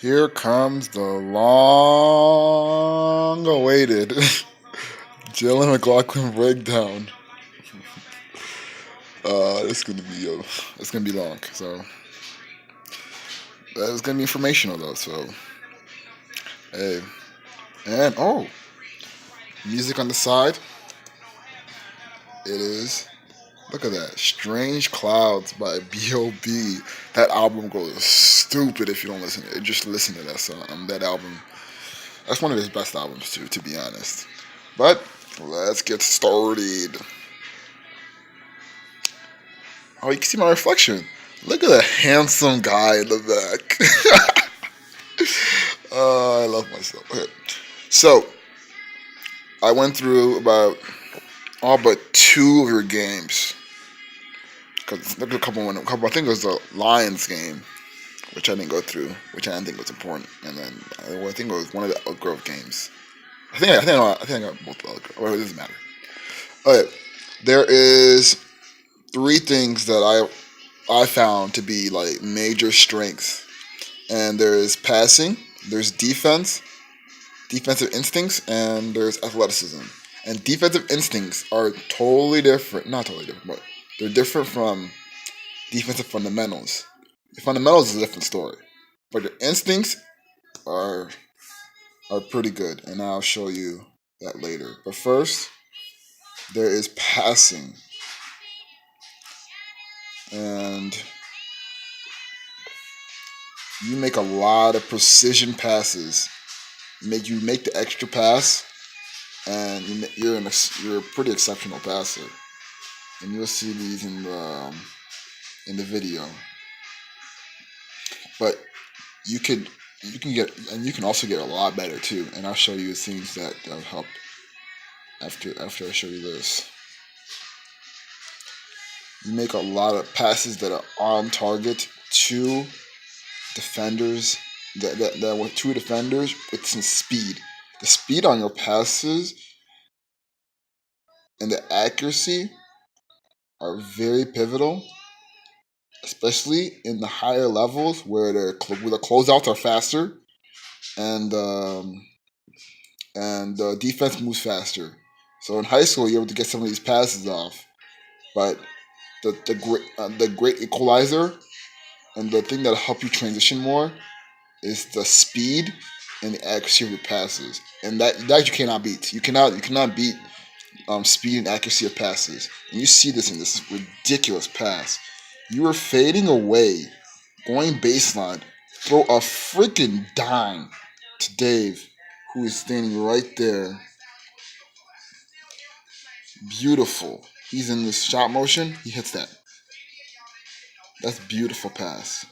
Here comes the long-awaited Jalen McLachlan breakdown. It's gonna be long. So it's gonna be informational though. So hey, and music on the side. It is. Look at that. Strange Clouds by B.O.B. That album goes stupid if you don't listen to it. Just listen to that song. That album. That's one of his best albums too, to be honest. But let's get started. Oh, you can see my reflection. Look at that handsome guy in the back. I love myself. Okay. So, I went through about all but two of your games. Because there was a couple, I think it was the Lions game, which I didn't go through, which I didn't think was important. And then I think it was one of the Elk Grove games. I think I got both the Elk Grove. Well, it doesn't matter. Okay. There is three things that I found to be like major strengths, and there is passing, there's defense, defensive instincts, and there's athleticism. And defensive instincts are totally different. Not totally different, but they're different from defensive fundamentals. The fundamentals is a different story, but your instincts are are pretty good, and I'll show you that later. But first, there is passing, and you make a lot of precision passes. You make the extra pass, and you're a pretty exceptional passer. And you'll see these in the video. But you could you can also get a lot better too. And I'll show you things that have helped after I show you this. You make a lot of passes that are on target to defenders that with two defenders with some speed. The speed on your passes and the accuracy are very pivotal, especially in the higher levels where where the closeouts are faster and the defense moves faster. So in high school, you're able to get some of these passes off, but the great equalizer and the thing that'll help you transition more is the speed and the accuracy of your passes, and that you cannot beat. You cannot beat speed and accuracy of passes. And you see this in this ridiculous pass. You are fading away, going baseline, throw a freaking dime to Dave, who is standing right there. Beautiful. He's in this shot motion. He hits that. That's beautiful pass.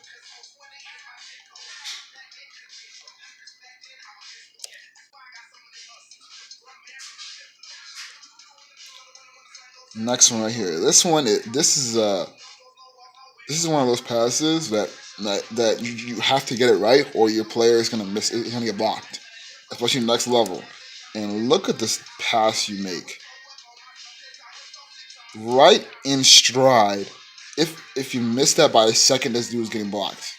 Next one right here. This is one of those passes that you have to get it right, or your player is gonna miss. It's gonna get blocked, especially next level. And look at this pass you make, right in stride. If you miss that by a second, this dude is getting blocked.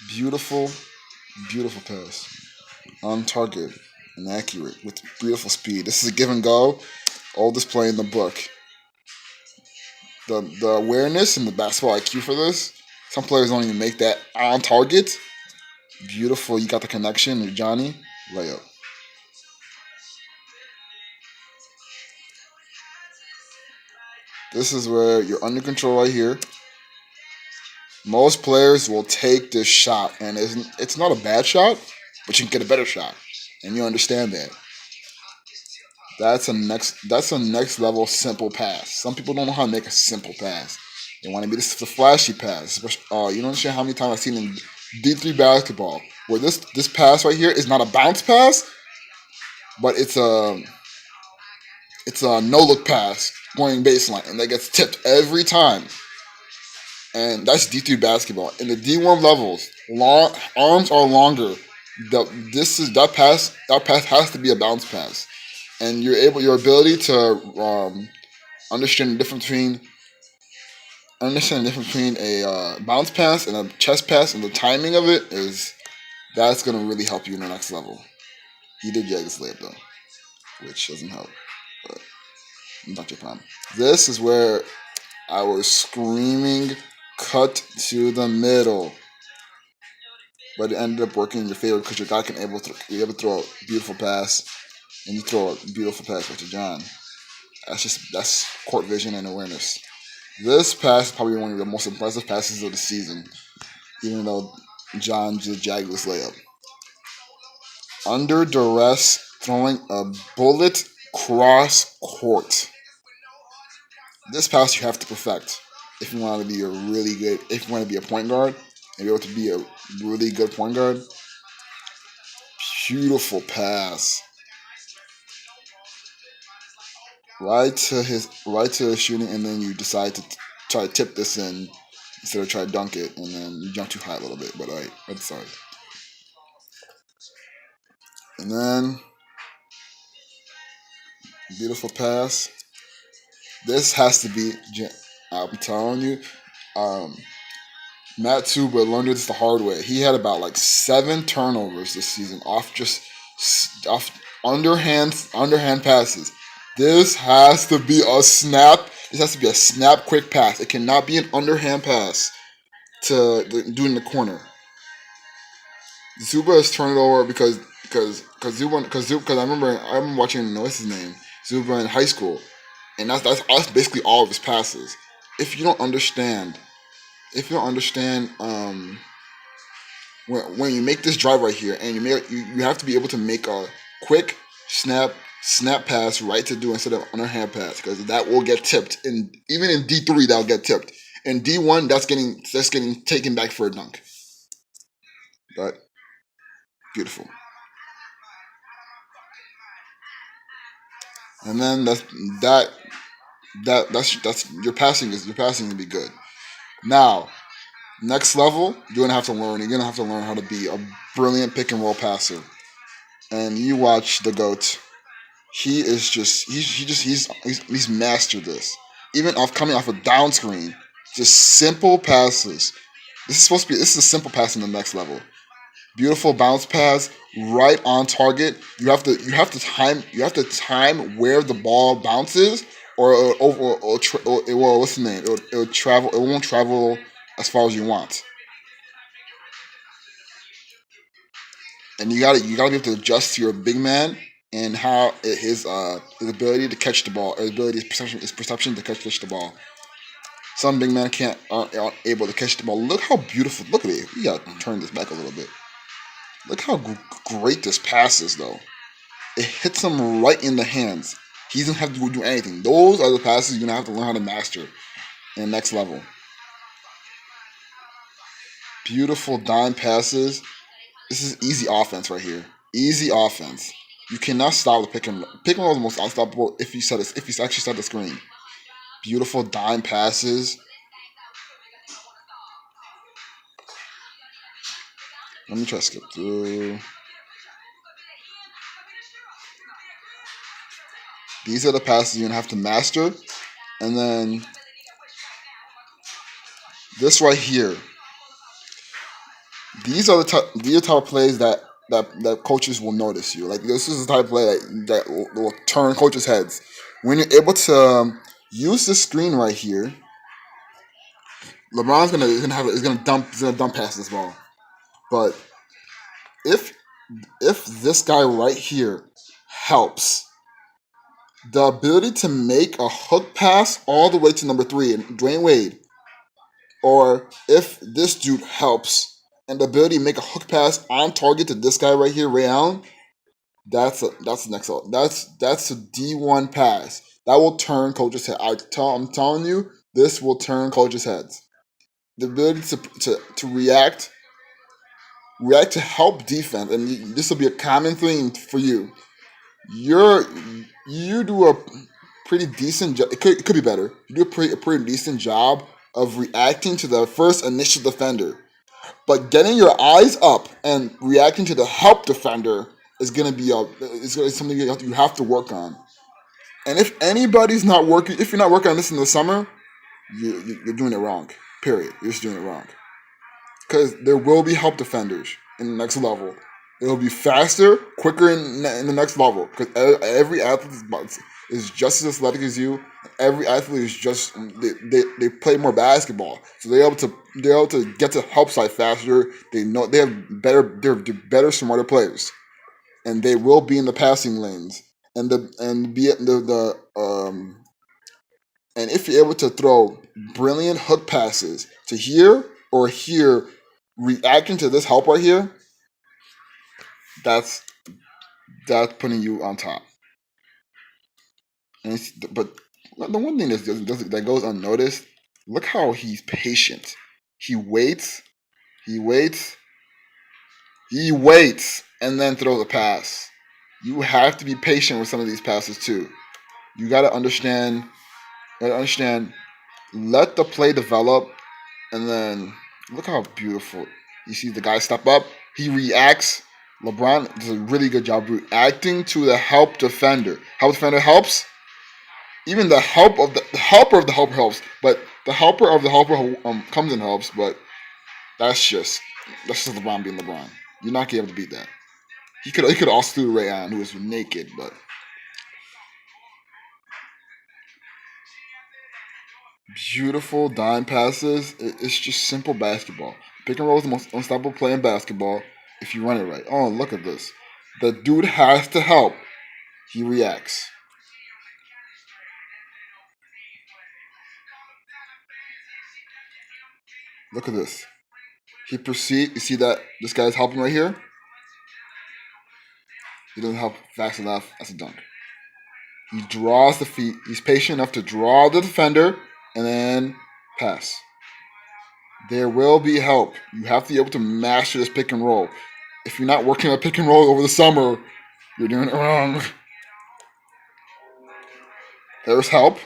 Beautiful, beautiful pass, on target and accurate with beautiful speed. This is a give and go. Oldest play in the book. The awareness and the basketball IQ for this. Some players don't even make that on target. Beautiful. You got the connection with Johnny. Layup. This is where you're under control right here. Most players will take this shot, and it's not a bad shot, but you can get a better shot, and you understand that. That's a next level simple pass. Some people don't know how to make a simple pass. They want to be the flashy pass. You don't understand how many times I've seen in D3 basketball where this pass right here is not a bounce pass, but it's a no look pass going baseline, and that gets tipped every time. And that's D3 basketball. In the D1 levels, arms are longer. That pass has to be a bounce pass, and your ability to understand the difference between understanding the difference between a bounce pass and a chest pass and the timing of it is that's gonna really help you in the next level. He did jag this layup though, which doesn't help, but not your problem. This is where I was screaming, cut to the middle, but it ended up working in your favor because your guy can be able to throw a beautiful pass, and you throw a beautiful pass back to John. That's court vision and awareness. This pass is probably one of the most impressive passes of the season, even though John just jagged this layup. Under duress, throwing a bullet cross court. This pass you have to perfect if you want to be a really good, if you want to be a point guard and be able to be a really good point guard. Beautiful pass. Right to his shooting, and then you decide to try to tip this in instead of try to dunk it, and then you jump too high a little bit, but alright, that's sorry. And then beautiful pass. This has to be. I'm telling you, um, Matt Tuba learned this the hard way. He had about like 7 turnovers this season off underhand passes. This has to be a snap. This has to be a snap quick pass. It cannot be an underhand pass to do in the corner. Zuba has turned it over because I remember watching what's his name Zuba in high school, and that's basically all of his passes. If you don't understand, when you make this drive right here, and you have to be able to make a quick snap pass right to do instead of underhand pass, because that will get tipped, and even in D3 that'll get tipped. In D1 that's getting taken back for a dunk. But beautiful. And then that's your passing to be good. Now, next level, you're gonna have to learn. You're gonna have to learn how to be a brilliant pick and roll passer. And you watch the goat. He is just he's mastered this. Even coming off a down screen, just simple passes. This is a simple pass in the next level. Beautiful bounce pass, right on target. You have to time where the ball bounces, or what's the name? It'll travel. It won't travel as far as you want, and you gotta be able to adjust to your big man and how his ability to catch the ball, or his perception to catch the ball. Some big men aren't able to catch the ball. Look how beautiful. Look at it. You gotta turn this back a little bit. Look how great this pass is, though. It hits him right in the hands. He doesn't have to do anything. Those are the passes you're going to have to learn how to master in the next level. Beautiful dime passes. This is easy offense right here. Easy offense. You cannot stop the pick and roll. Pick and roll is the most unstoppable if you actually set the screen. Beautiful dime passes. Let me try to skip through. These are the passes you're going to have to master. And then this right here. These are the type of plays that coaches will notice you. Like, this is the type of play that will turn coaches' heads. When you're able to use this screen right here, LeBron's gonna dump past this ball. But if this guy right here helps, the ability to make a hook pass all the way to number 3 and Dwayne Wade, or if this dude helps and the ability to make a hook pass on target to this guy right here, Ray Allen, that's the next level. That's a D1 pass that will turn coaches' head. I'm telling you, this will turn coaches' heads. The ability to react to help defense, and this will be a common thing for you. You do a pretty decent job. It could be better. You do a pretty decent job of reacting to the first initial defender, but getting your eyes up and reacting to the help defender is going to be something you have to work on. And if you're not working on this in the summer, you're doing it wrong. Period. You're just doing it wrong. Because there will be help defenders in the next level. It'll be faster, quicker in the next level. Because every athlete is just as athletic as you. Every athlete is just they play more basketball, so they're able to get to help side faster. They know they have they're better, smarter players, and they will be in the passing lanes and and if you're able to throw brilliant hook passes to here or here, reacting to this help right here, that's that's putting you on top. But the one thing that goes unnoticed, look how he's patient. He waits, he waits, he waits, and then throws a pass. You have to be patient with some of these passes too. You gotta understand. You gotta understand. Let the play develop, and then look how beautiful. You see the guy step up. He reacts. LeBron does a really good job reacting to the help defender. Help defender helps. Even the helper of the helper helps, but the helper of the helper comes and helps. But that's just LeBron being LeBron. You're not gonna be able to beat that. He could also do Ray Allen, who was naked, but beautiful dime passes. It's just simple basketball. Pick and roll is the most unstoppable play in basketball if you run it right. Oh, look at this. The dude has to help. He reacts. Look at this. He proceed. You see that this guy's helping right here. He doesn't help fast enough. That's a dunk. He draws the feet. He's patient enough to draw the defender and then pass. There will be help. You have to be able to master this pick and roll. If you're not working on pick and roll over the summer, you're doing it wrong. There's help.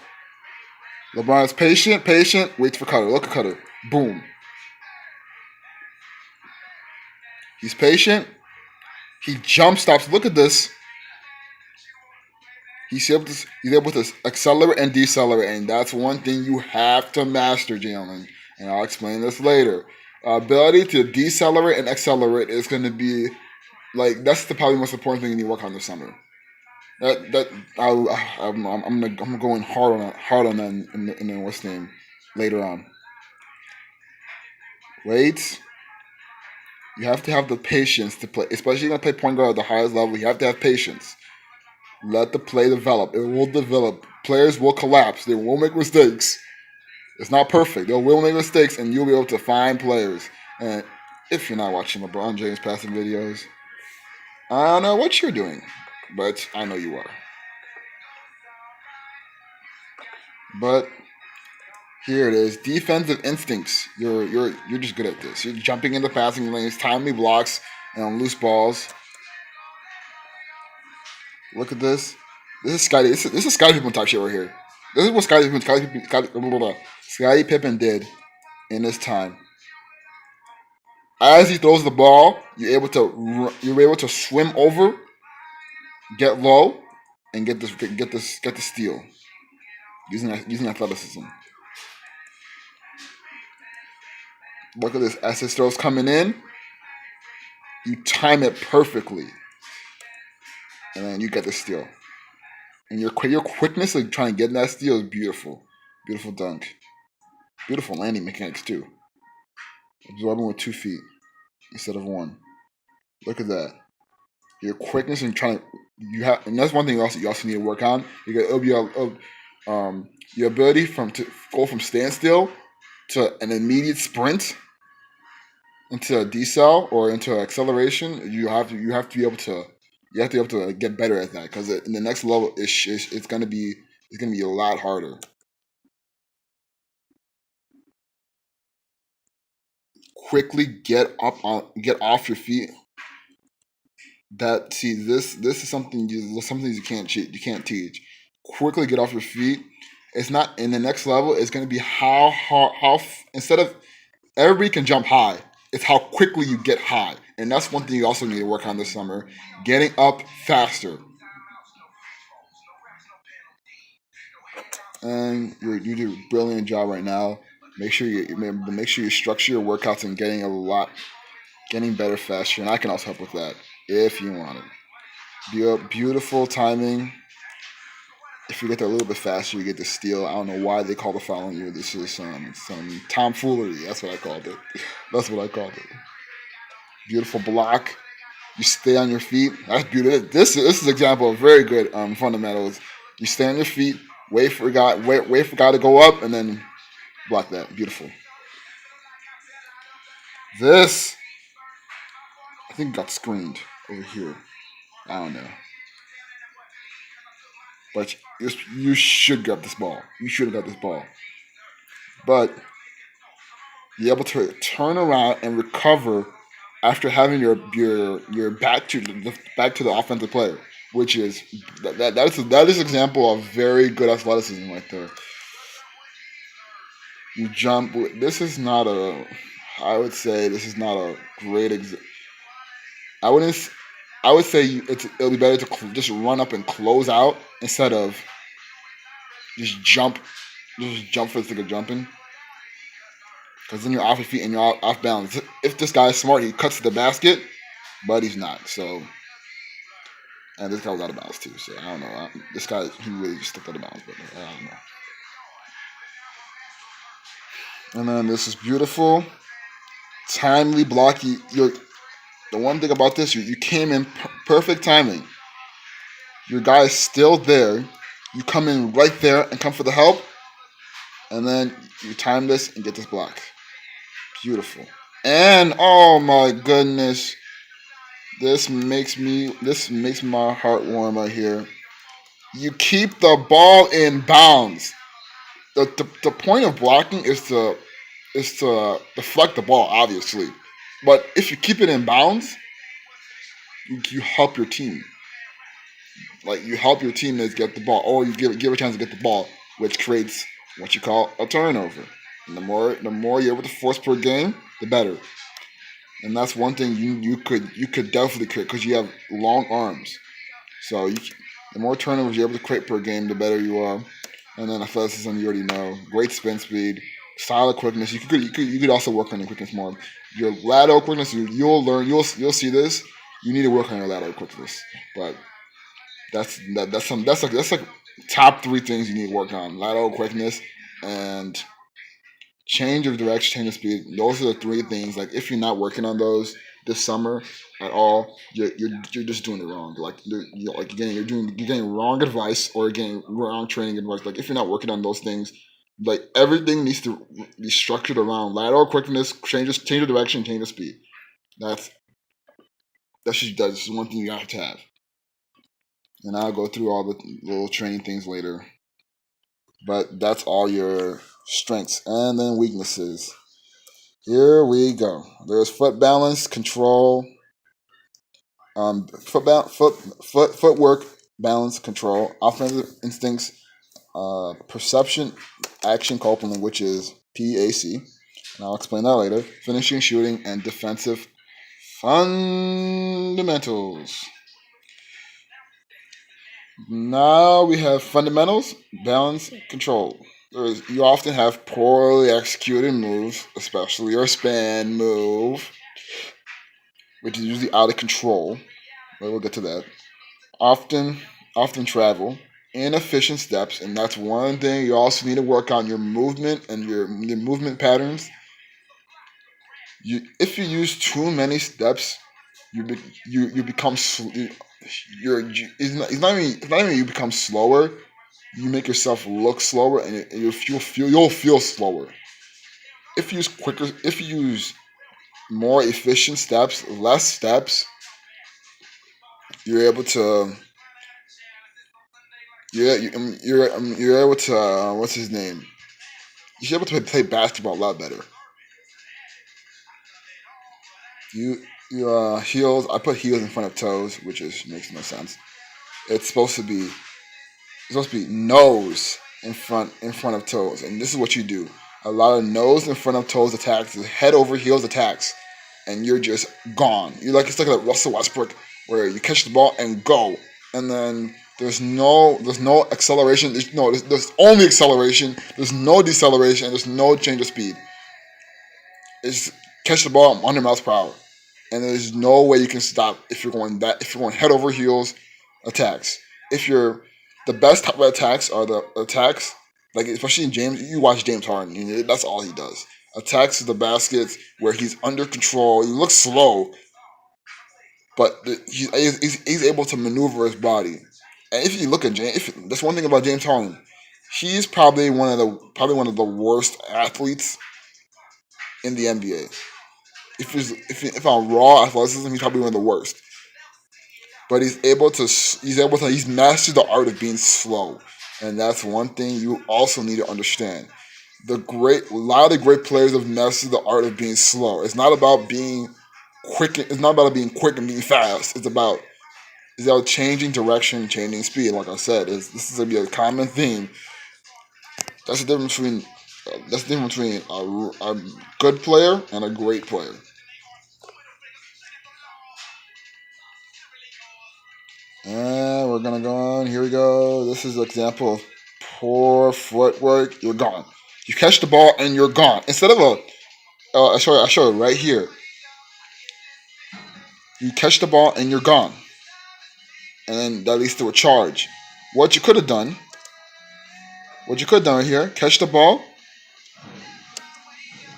LeBron is patient, waits for Cutter. Look at Cutter. Boom. He's patient. He jump stops. Look at this. He's able to accelerate and decelerate, and that's one thing you have to master, Jalen. And I'll explain this later. Ability to decelerate and accelerate is going to be like that's the probably most important thing you need to work on this summer. I'm going hard on that in the what's name later on. Wait, you have to have the patience to play, especially when you play point guard at the highest level. You have to have patience. Let the play develop. It will develop. Players will collapse. They will make mistakes. It's not perfect. They will make mistakes, and you'll be able to find players. And if you're not watching LeBron James passing videos, I don't know what you're doing, but I know you are. But here it is. Defensive instincts. You're just good at this. You're jumping into passing lanes, timely blocks, and on loose balls. Look at this. This is Scotty. This is Scotty Pippen type shit right here. This is what Scotty Pippen did in his time. As he throws the ball, you're able to swim over, get low, and get the steal using athleticism. Look at this. As his throws coming in, you time it perfectly, and then you get the steal. And your quickness of trying to get in that steal is beautiful. Beautiful dunk. Beautiful landing mechanics too. Absorbing with 2 feet instead of one. Look at that. Your quickness and trying to and that's one thing you also need to work on. It'll be your ability to go from standstill to an immediate sprint into a decel or into acceleration. You have to be able to get better at that because in the next level it's gonna be a lot harder. Quickly get off your feet. This is something you can't cheat, you can't teach. Quickly get off your feet. It's not in the next level. It's going to be instead of everybody can jump high. It's how quickly you get high, and that's one thing you also need to work on this summer. Getting up faster. and you do a brilliant job right now. Make sure you structure your workouts and getting better faster. And I can also help with that if you want it. Beautiful timing. If you get there a little bit faster, you get the steal. I don't know why they call the foul on you. This is some tomfoolery. That's what I called it. That's what I called it. Beautiful block. You stay on your feet. That's beautiful. This is an example of very good fundamentals. You stay on your feet. Wait for guy to go up, and then block that. Beautiful. This I think got screened over here. I don't know, but you should grab this ball. You should have got this ball, but be able to turn around and recover after having your back to the offensive player, which is that is an example of very good athleticism right there. You jump. This is not a. I would say this is not a great. I wouldn't. I would say it'll be better to just run up and close out instead of just jump. Just jump for the sake of jumping. Because then you're off your feet and you're off balance. If this guy's smart, he cuts to the basket, but he's not. So, and this guy was out of bounds too. So I don't know. This guy, he really just stepped out of bounds, but I don't know. And then this is beautiful, timely block. The one thing about this, you came in perfect timing. Your guy is still there. You come in right there and come for the help, and then you time this and get this block. Beautiful. And oh my goodness, this makes my heart warm right here. You keep the ball in bounds. The point of blocking is to deflect the ball, obviously. But if you keep it in bounds, you help your team. Like you help your teammates get the ball, or you give a chance to get the ball, which creates what you call a turnover. And the more you're able to force per game, the better. And that's one thing you could definitely create because you have long arms. So the more turnovers you're able to create per game, the better you are. And then athleticism, you already know. Great spin speed, solid quickness. You could also work on your quickness more. Your lateral quickness, you'll see this. You need to work on your lateral quickness, but that's like top three things you need to work on: lateral quickness and change of direction, change of speed. Those are the three things. Like if you're not working on those this summer at all, you're just doing it wrong. Like you're getting wrong advice or getting wrong training advice. Like if you're not working on those things, like everything needs to be structured around lateral quickness, change of direction, change of speed. That's that's one thing you have to have. And I'll go through all the little training things later. But that's all your strengths and then weaknesses. Here we go. There's foot balance, control, footwork, balance, control, offensive instincts, perception, action coupling, which is PAC. And I'll explain that later. Finishing, shooting, and defensive fundamentals. Now we have fundamentals, balance, control. You often have poorly executed moves, especially your span move, which is usually out of control. But we'll get to that. Often, often travel, inefficient steps, and that's one thing you also need to work on your movement and your movement patterns. If you use too many steps, you become it's not even you become slower. You make yourself look slower, and you'll feel slower. If you use more efficient steps, less steps, you're able to you're able to what's his name? You're able to play basketball a lot better. You heels. I put heels in front of toes, which is makes no sense. It's supposed to be nose in front of toes, and this is what you do. A lot of nose in front of toes attacks, head over heels attacks, and you're just gone. It's like a Russell Westbrook where you catch the ball and go, and then There's no acceleration. There's only acceleration. There's no deceleration. There's no change of speed. It's catch the ball 100 miles per hour, and there's no way you can stop if you're going head over heels attacks. If you're the best type of attacks are the attacks like especially in James. You watch James Harden. That's all he does. Attacks the baskets where he's under control. He looks slow, but he's able to maneuver his body. And if you look at James, that's one thing about James Harden. He's probably one of the worst athletes in the NBA. If on raw athleticism, he's probably one of the worst. But he's mastered the art of being slow, and that's one thing you also need to understand. A lot of the great players have mastered the art of being slow. It's not about being quick. It's not about being quick and being fast. It's about changing direction, changing speed. Like I said, this is gonna be a common theme. That's the difference between a good player and a great player. And we're gonna go on. Here we go. This is an example of poor footwork. You're gone. You catch the ball and you're gone. Instead of I show it right here. You catch the ball and you're gone, and then that leads to a charge. What you could have done, right here, catch the ball,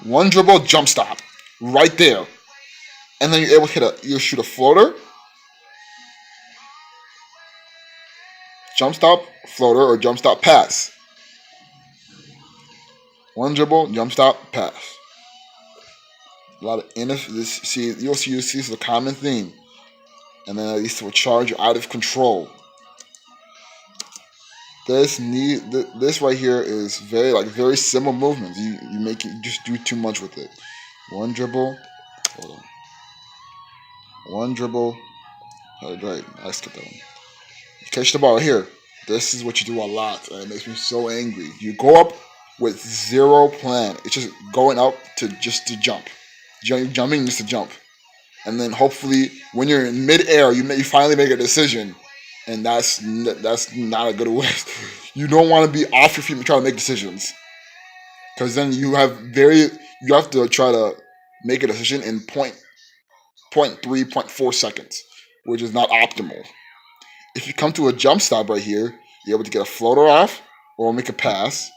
one dribble, jump stop, right there, and then you're able to you shoot a floater, jump stop, floater, or jump stop pass. One dribble, jump stop, pass. A lot of you'll see this is a common theme, and then at least to a charge, you're out of control. This right here is very simple movements. You just do too much with it. One dribble, hold on. One dribble, right. I skipped that one. You catch the ball right here. This is what you do a lot, and it makes me so angry. You go up with zero plan. It's just going up to jump. Jumping just to jump. And then hopefully when you're in midair, you finally make a decision, and that's not a good way. You don't want to be off your feet and try to make decisions, because then you have to try to make a decision in point 3, point 4 seconds, which is not optimal. If you come to a jump stop right here, you're able to get a floater off or make a pass.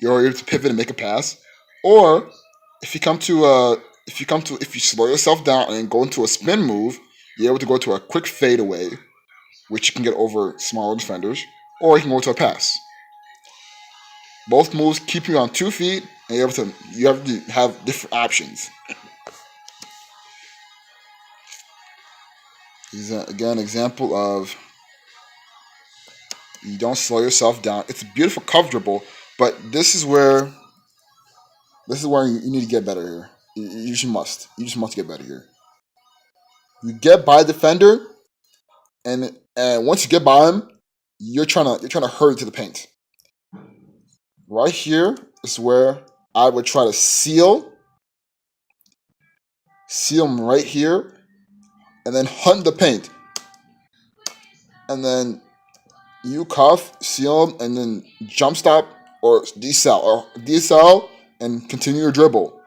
You're able to pivot and make a pass, or if you slow yourself down and then go into a spin move, you're able to go to a quick fadeaway, which you can get over smaller defenders, or you can go to a pass. Both moves keep you on 2 feet, and you have to have different options. Here's again example of you don't slow yourself down. It's beautiful, comfortable, but this is where you need to get better here. You just must get better here. You get by the defender, and once you get by him, you're trying to hurry to the paint. Right here is where I would try to seal him right here, and then hunt the paint, and then you cuff, seal him, and then jump stop or decel and continue your dribble,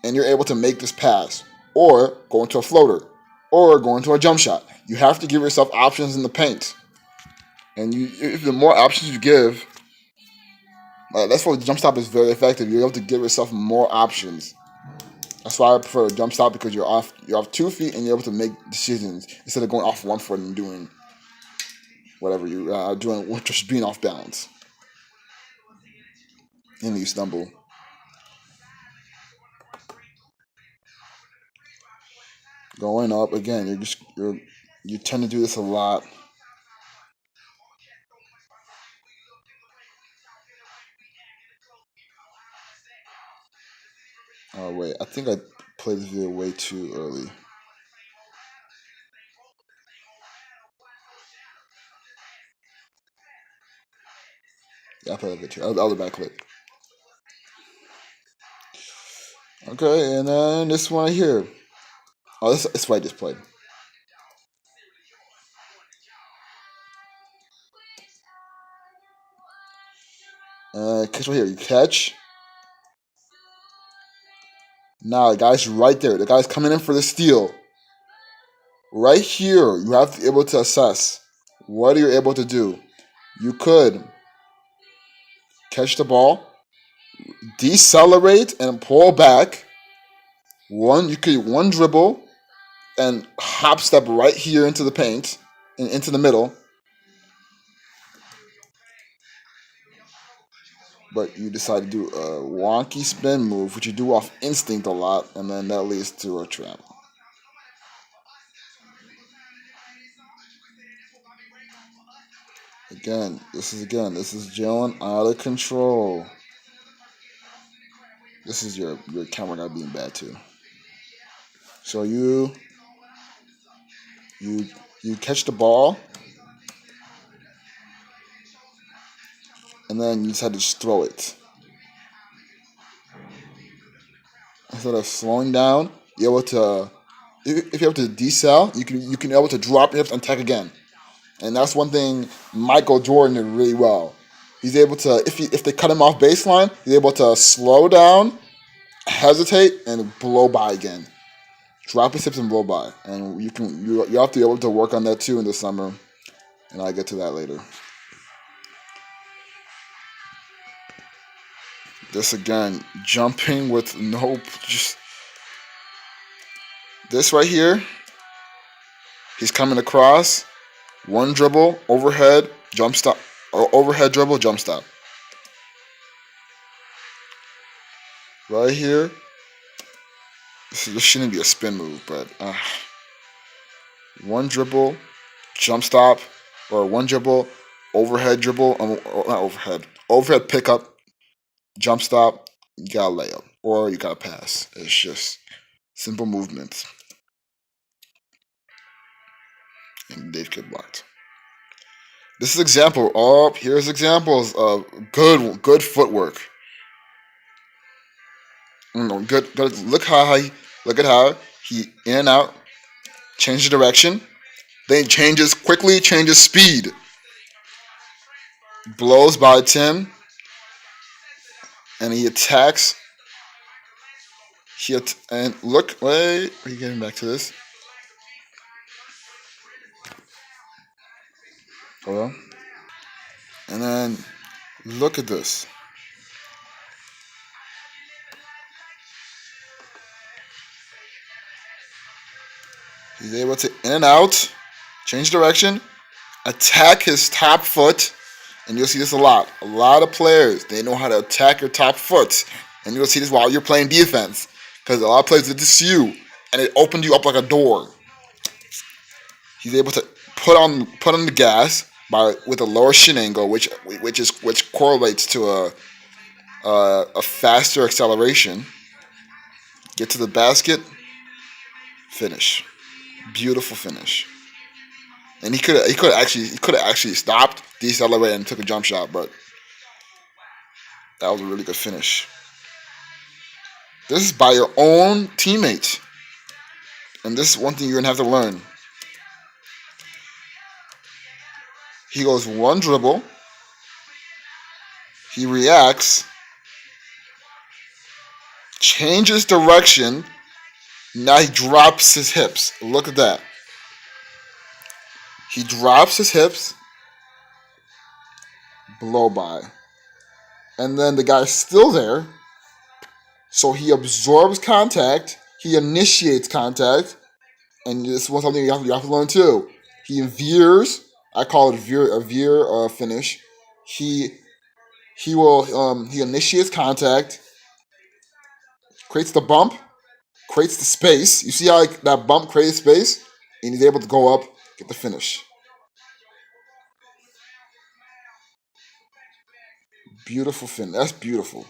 and you're able to make this pass, or go into a floater, or go into a jump shot. You have to give yourself options in the paint, and if the more options you give, that's why the jump stop is very effective. You're able to give yourself more options. That's why I prefer a jump stop, because you're off 2 feet and you're able to make decisions instead of going off 1 foot and doing whatever you are doing, just being off balance, and you stumble. Going up again, you tend to do this a lot. Oh wait, I think I played this video way too early. Yeah, I played a bit too. I'll do back clip. Okay, and then this one right here. Oh, this is what I just played. catch right here. You catch. Now the guy's right there. The guy's coming in for the steal. Right here, you have to be able to assess what you're able to do. You could catch the ball, decelerate, and pull back. You could one dribble and hop step right here into the paint and into the middle. But you decide to do a wonky spin move, which you do off instinct a lot, and then that leads to a trap. This is Jalen out of control. This is your camera guy being bad too. So you catch the ball, and then you decide to just throw it. Instead of slowing down, you're able to. If you're able to decel, you can be able to drop your hips and attack again. And that's one thing Michael Jordan did really well. He's able to, if they cut him off baseline, he's able to slow down, hesitate, and blow by again. Drop his hips and blow by. And you have to be able to work on that too in the summer. And I'll get to that later. This again, jumping with just this right here. He's coming across. One dribble, overhead, jump stop, or overhead dribble, jump stop. Right here. This shouldn't be a spin move, but one dribble, jump stop, or one dribble, overhead dribble, not overhead pickup, jump stop, you got a layup, or you got a pass. It's just simple movements. And Dave get blocked. This is example. Here's examples of good footwork. Good. Look at how he in and out, changes direction, then changes speed, blows by Tim, and he attacks. And look, wait, are you getting back to this? Hold on. And then look at this. He's able to in and out, change direction, attack his top foot, and you'll see this a lot. A lot of players, they know how to attack your top foot, and you'll see this while you're playing defense, because a lot of players did this to you, and it opened you up like a door. He's able to put on the gas with a lower shin angle, which correlates to a faster acceleration. Get to the basket, finish. Beautiful finish. And he could have actually stopped, decelerated, and took a jump shot, but that was a really good finish. This is by your own teammates. And this is one thing you're gonna have to learn. He goes one dribble, he reacts, changes direction, now he drops his hips. Look at that. He drops his hips, blow by. And then the guy's still there, so he absorbs contact, he initiates contact, and this is something you have to learn too. He veers. I call it a veer finish. He initiates contact, creates the bump, creates the space. You see how that bump creates space, and he's able to go up, get the finish. Beautiful finish. That's beautiful.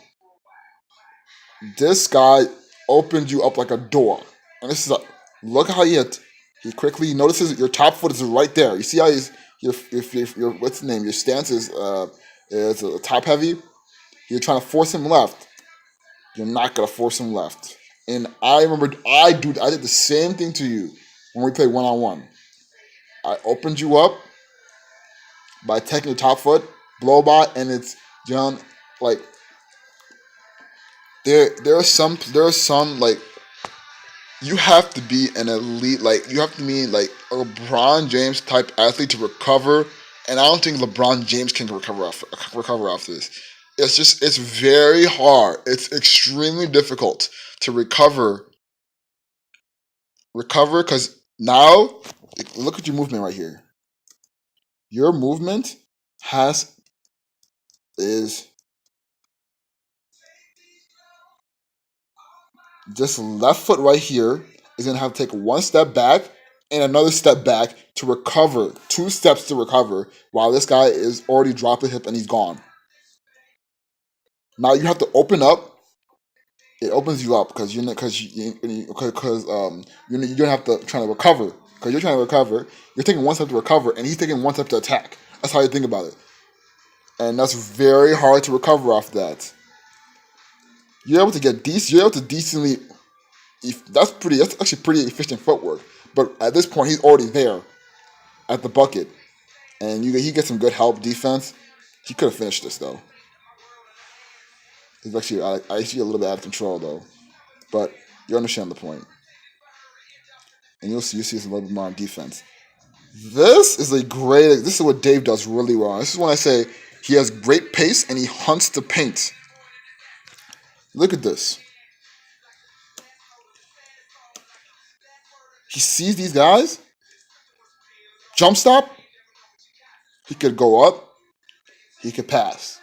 This guy opened you up like a door, and this is look how he quickly notices your top foot is right there. You see how your what's the name? Your stance is top heavy. You're trying to force him left. You're not gonna force him left. And I remember I did the same thing to you when we played 1-on-1. I opened you up by taking your top foot, blow by, and it's John like there are some like you have to be an elite, like you have to be like a LeBron James type athlete to recover, and I don't think LeBron James can recover off this. It's very hard. It's extremely difficult to recover because now look at your movement right here. Your movement has is just left foot right here is gonna have to take one step back and another step back to recover, two steps to recover, while this guy is already dropped the hip and he's gone. Now you have to open up. It opens you up because you don't have to try to recover because you're trying to recover. You're taking one step to recover, and he's taking one step to attack. That's how you think about it, and that's very hard to recover off that. You're able to get decent. You're able to decently. If that's pretty. That's actually pretty efficient footwork. But at this point, he's already there at the bucket, and he gets some good help defense. He could have finished this though. He's actually I see a little bit out of control though, but you understand the point, and you see some little bit more on defense. This is a great. This is what Dave does really well. This is when I say he has great pace and he hunts the paint. Look at this. He sees these guys. Jump stop. He could go up. He could pass.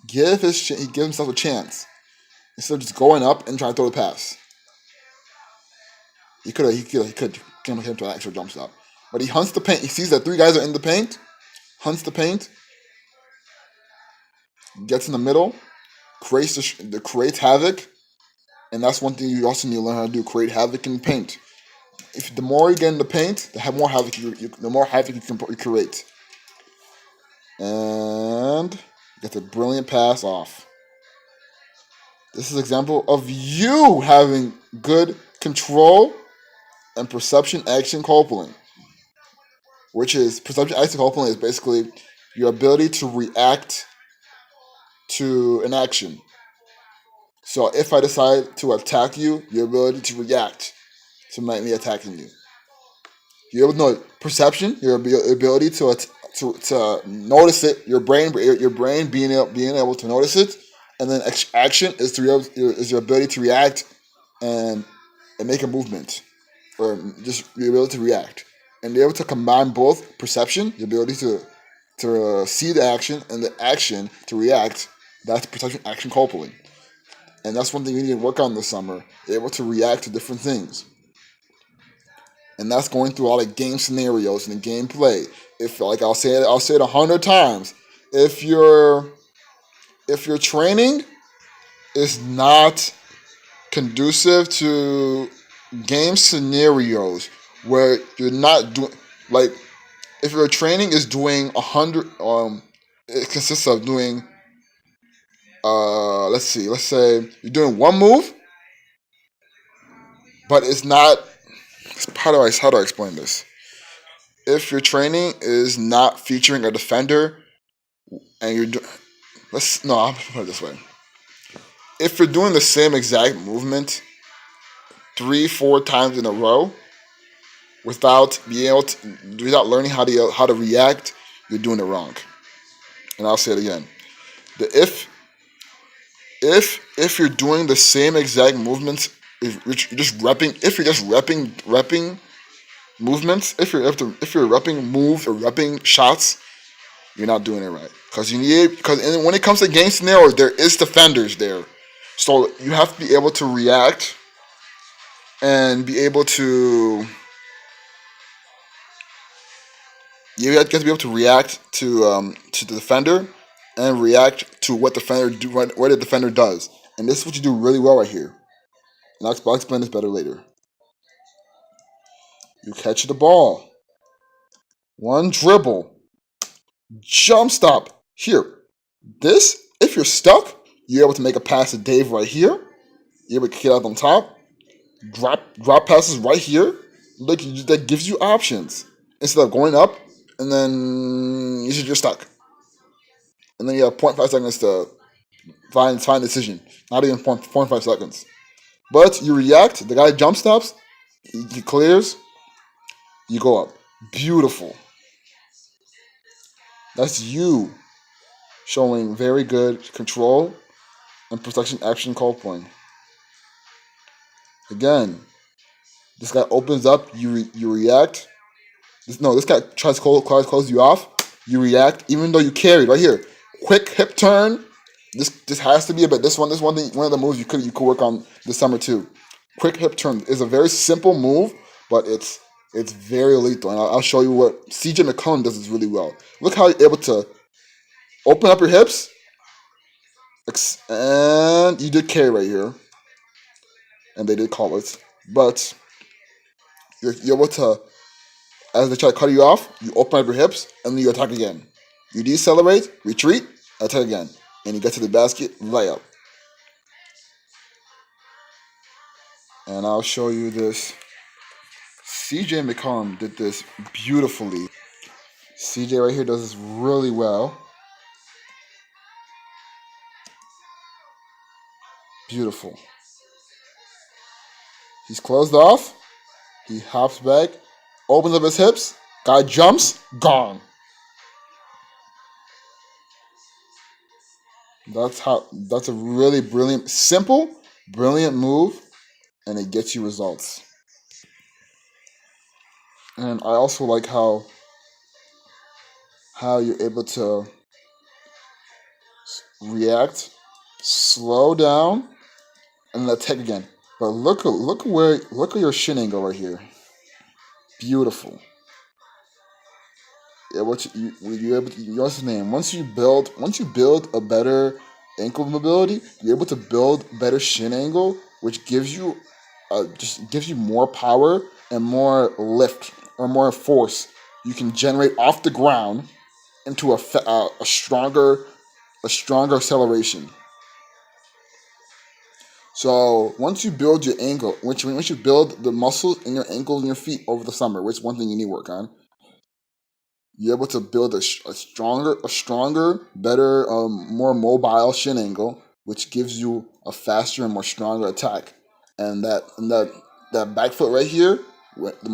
He gives himself a chance instead of just going up and trying to throw the pass. He could came him to an actual jump stop, but he hunts the paint. He sees that three guys are in the paint. Hunts the paint. Gets in the middle. Creates havoc. And that's one thing you also need to learn how to do: create havoc in the paint. If the more you get in the paint, the more havoc you can create. And gets a brilliant pass off. This is an example of you having good control and perception action coupling, which is perception action coupling is basically your ability to react to an action. So if I decide to attack you, your ability to react to me attacking you. You're able to know perception, your ability to notice it, your brain being able to notice it, and then action is your ability to react and make a movement, or just your ability to react, and you're able to combine both perception, the ability to see the action, and the action to react. That's perception action coupling, and that's one thing you need to work on this summer. Able to react to different things. And that's going through all the game scenarios and the gameplay. If like I'll say it 100 times. If your training is not conducive to game scenarios where you're not doing like if your training is doing 100 it consists of doing let's say you're doing one move, but it's not how do I explain this? If your training is not featuring a defender and you're doing let's no I'll put it this way: if you're doing the same exact movement 3-4 times in a row without learning how to react, you're doing it wrong. And I'll say it again: the if you're doing the same exact movements, if you're just repping movements, if you're repping moves or repping shots, you're not doing it right. Because when it comes to game scenarios, there is defenders there, so you have to be able to react and be able to you have to be able to react to the defender and react to what the defender does. And this is what you do really well right here. And I'll explain this better later. You catch the ball, one dribble, jump stop here. This, if you're stuck, you're able to make a pass to Dave right here. You're able to kick it out on top. Drop passes right here. That gives you options instead of going up and then you're stuck. And then you have 0.5 seconds to fine decision. Not even 0.5 seconds. But you react, the guy jump stops, he clears, you go up. Beautiful. That's you showing very good control and protection action call point. Again, this guy opens up, you react. This guy tries to close you off. You react, even though you carried right here. Quick hip turn. This has to be a bit. One of the moves you could work on this summer too. Quick hip turn is a very simple move, but it's very lethal. And I'll show you what CJ McLachlan does this really well. Look how you're able to open up your hips, and you did carry right here, and they did call it, but you're able to, as they try to cut you off, you open up your hips and then you attack again. You decelerate, retreat, attack again, and you get to the basket, layup. And I'll show you this. CJ McCollum did this beautifully. CJ right here does this really well. Beautiful. He's closed off. He hops back, opens up his hips, guy jumps, gone. That's a really brilliant, simple, brilliant move, and it gets you results. And I also like how you're able to react, slow down, and then attack again. But look at your shin angle right here. Beautiful. Yeah, what's his name? Once you build a better ankle mobility, you're able to build better shin angle, which gives you just gives you more power and more lift or more force you can generate off the ground into a stronger acceleration. So once you build your ankle, once you build the muscles in your ankles and your feet over the summer, which is one thing you need to work on, you're able to build a stronger, better, more mobile shin angle, which gives you a faster and more stronger attack. And that back foot right here, the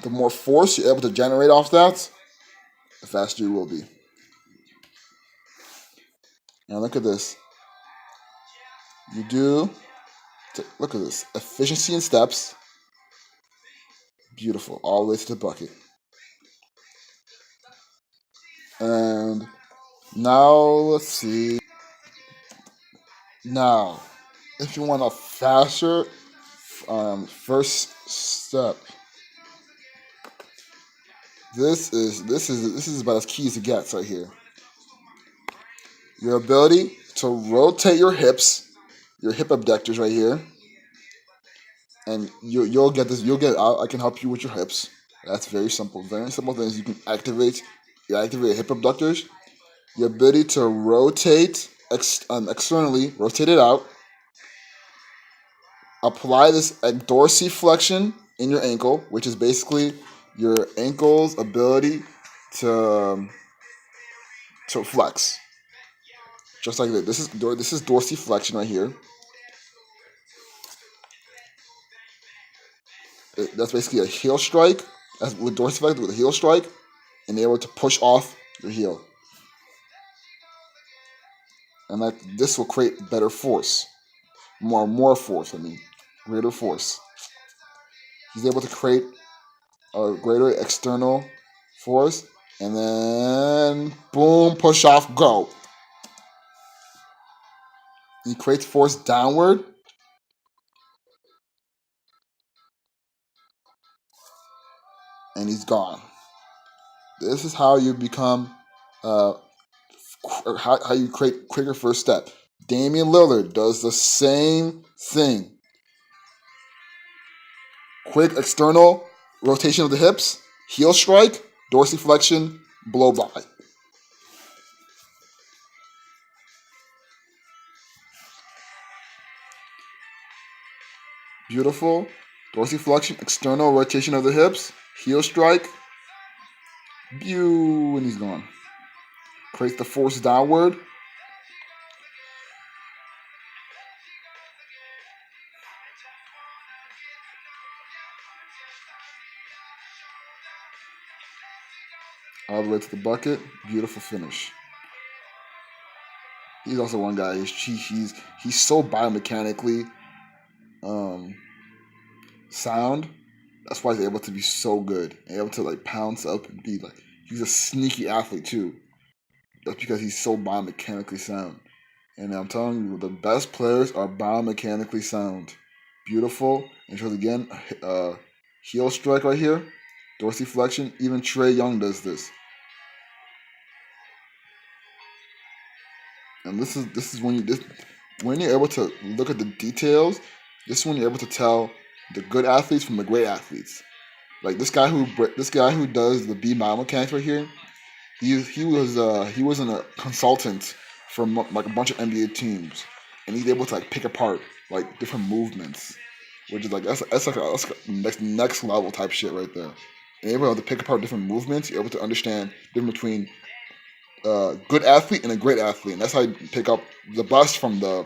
more force you're able to generate off that, the faster you will be. Now look at this. Look at this. Efficiency in steps. Beautiful. All the way to the bucket. And now let's see. Now, if you want a faster first step, this is about as key as it gets right here. Your ability to rotate your hips, your hip abductors right here, and you'll get this. I can help you with your hips. That's very simple. Very simple things you can activate. You activate your hip abductors. Your ability to rotate externally, rotate it out. Apply this dorsiflexion in your ankle, which is basically your ankle's ability to flex, just like this. This is dorsiflexion right here. That's basically a heel strike. As with dorsiflexion, with a heel strike, and able to push off your heel, and this will create better force, more force. Greater force. He's able to create a greater external force, and then boom, push off, go. He creates force downward, and he's gone. This is how you become, how you create quicker first step. Damian Lillard does the same thing. Quick external rotation of the hips, heel strike, dorsiflexion, blow by. Beautiful. Dorsiflexion, external rotation of the hips, heel strike, and he's gone. Creates the force downward. all the way to the bucket. Beautiful finish. He's also one guy. He's so biomechanically um, sound. That's why he's able to be so good and able to like pounce up and be like. He's a sneaky athlete too. That's because he's so biomechanically sound. And I'm telling you, the best players are biomechanically sound. Beautiful. And shows again, heel strike right here, dorsiflexion. Even Trey Young does this. And this is when you're able to look at the details. This is when you're able to tell the good athletes from the great athletes. Like this guy who does the B biomechanics right here. He was a consultant for like a bunch of NBA teams, and he's able to like pick apart like different movements, which is like that's like next level type shit right there. And you're able to pick apart different movements. You're able to understand the difference between a good athlete and a great athlete, and that's how you pick up the bust from the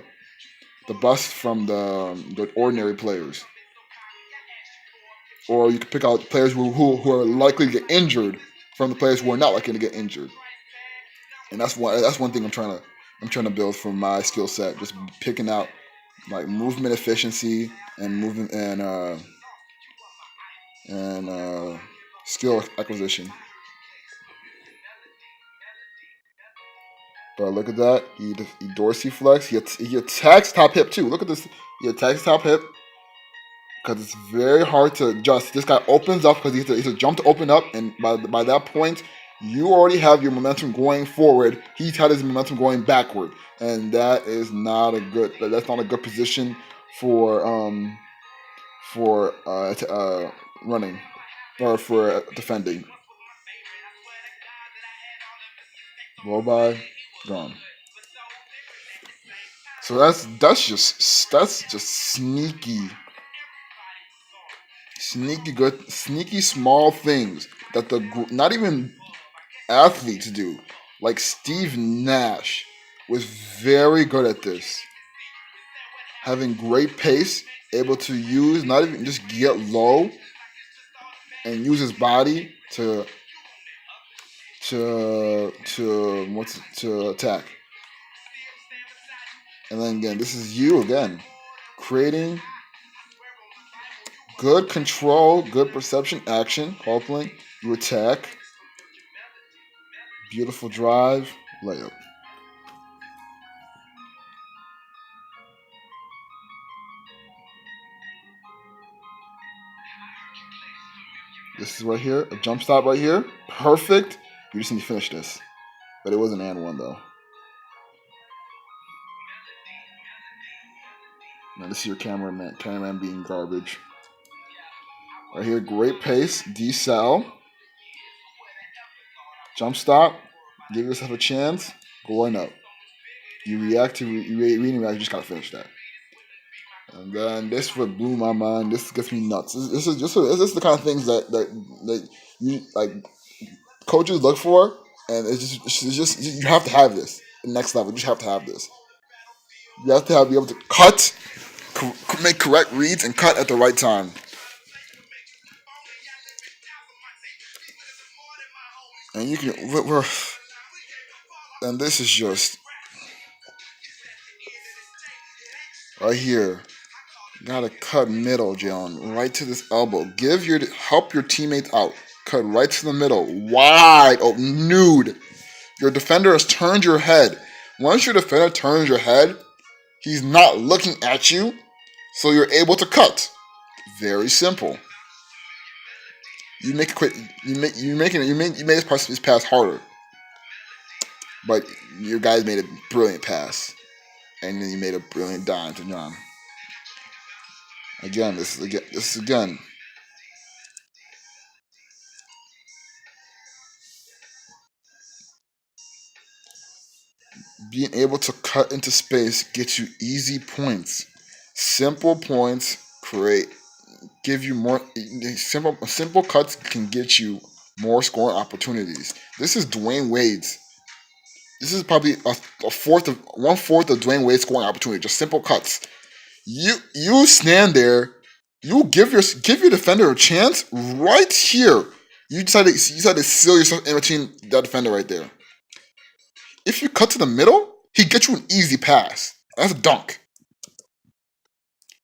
ordinary players. Or you can pick out players who are likely to get injured from the players who are not likely to get injured. And that's one thing I'm trying to build for my skill set. Just picking out like movement efficiency and movement and skill acquisition. But look at that. He dorsiflex. He attacks top hip too. Look at this. He attacks top hip because it's very hard to adjust. This guy opens up because he's a jump to open up, and by that point, you already have your momentum going forward. He's had his momentum going backward, and that's not a good position for running or for defending. Blow by, gone. So that's just sneaky good, sneaky small things that not even athletes do. Like Steve Nash was very good at this, having great pace, able to use not even just get low and use his body to attack. And then again, this is you again, creating good control, good perception, action, hoppling. You attack, beautiful drive, layup. This is right here, a jump stop right here, perfect. You just need to finish this, but it was an and one though. Now this is your cameraman being garbage. Right here, great pace, decel, jump stop, give yourself a chance, going up. You react to reading react. You just gotta finish that. And then this would blew my mind. This gets me nuts. This is the kind of things that you like coaches look for, and it's just you have to have this next level. You just have to have this. You have to be able to cut, make correct reads, and cut at the right time. And you can and this is just right here. Gotta cut middle, Jalen, right to this elbow. Help your teammates out. Cut right to the middle, wide open, nude. Your defender has turned your head. Once your defender turns your head, he's not looking at you, so you're able to cut. Very simple. You make it quick. You made this pass harder, but your guys made a brilliant pass, and then you made a brilliant dime to John. Again, this is being able to cut into space gets you easy points. Simple points create give you more simple cuts can get you more scoring opportunities. This is Dwayne Wade's. This is probably a fourth of 1/4 of Dwayne Wade's scoring opportunity. Just simple cuts. You stand there. You give your defender a chance right here. You decided to seal yourself in between that defender right there. If you cut to the middle, he gets you an easy pass. That's a dunk.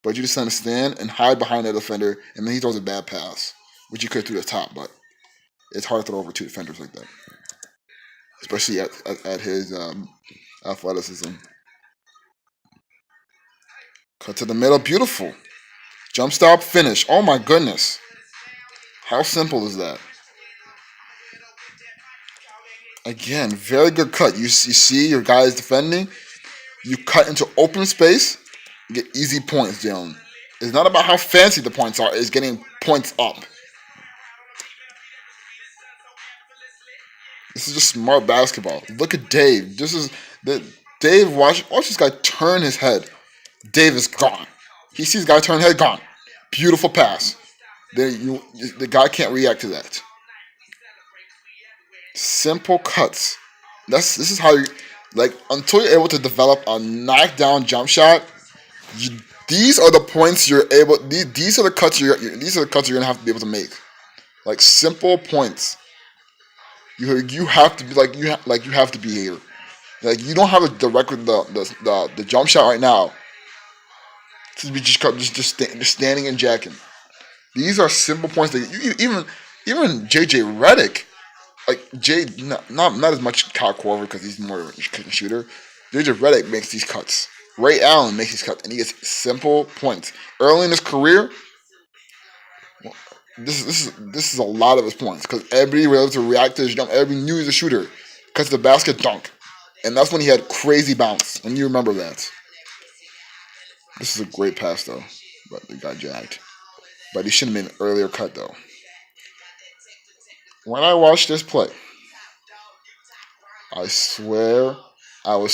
But you just kind of stand and hide behind that defender, and then he throws a bad pass, which you could through the top, but it's hard to throw over two defenders like that, especially at his athleticism. Cut to the middle, beautiful. Jump stop, finish. Oh my goodness. How simple is that? Again, very good cut. You see your guy is defending. You cut into open space, you get easy points, Jalen. It's not about how fancy the points are, it's getting points up. This is just smart basketball. Look at Dave. This is the Dave. Watch this guy turn his head. Dave is gone. He sees the guy turn his head, gone. Beautiful pass. The guy can't react to that. Simple cuts. This is how you like until you're able to develop a knockdown jump shot. You, these are the points you're able. These are the cuts these are the cuts you're gonna have to be able to make. Like simple points. You have to be like you have to be here. Like you don't have the record the jump shot right now to be just standing and jacking. These are simple points that even JJ Redick, like not as much Kyle Korver because he's more of a shooter. JJ Redick makes these cuts. Ray Allen makes these cuts, and he gets simple points early in his career. This is a lot of his points because everybody was able to react to his jump. Everybody knew he was a shooter because the basket dunk, and that's when he had crazy bounce. And you remember that. This is a great pass though, but they got jacked. But he should have been an earlier cut though. When I watched this play, I swear I was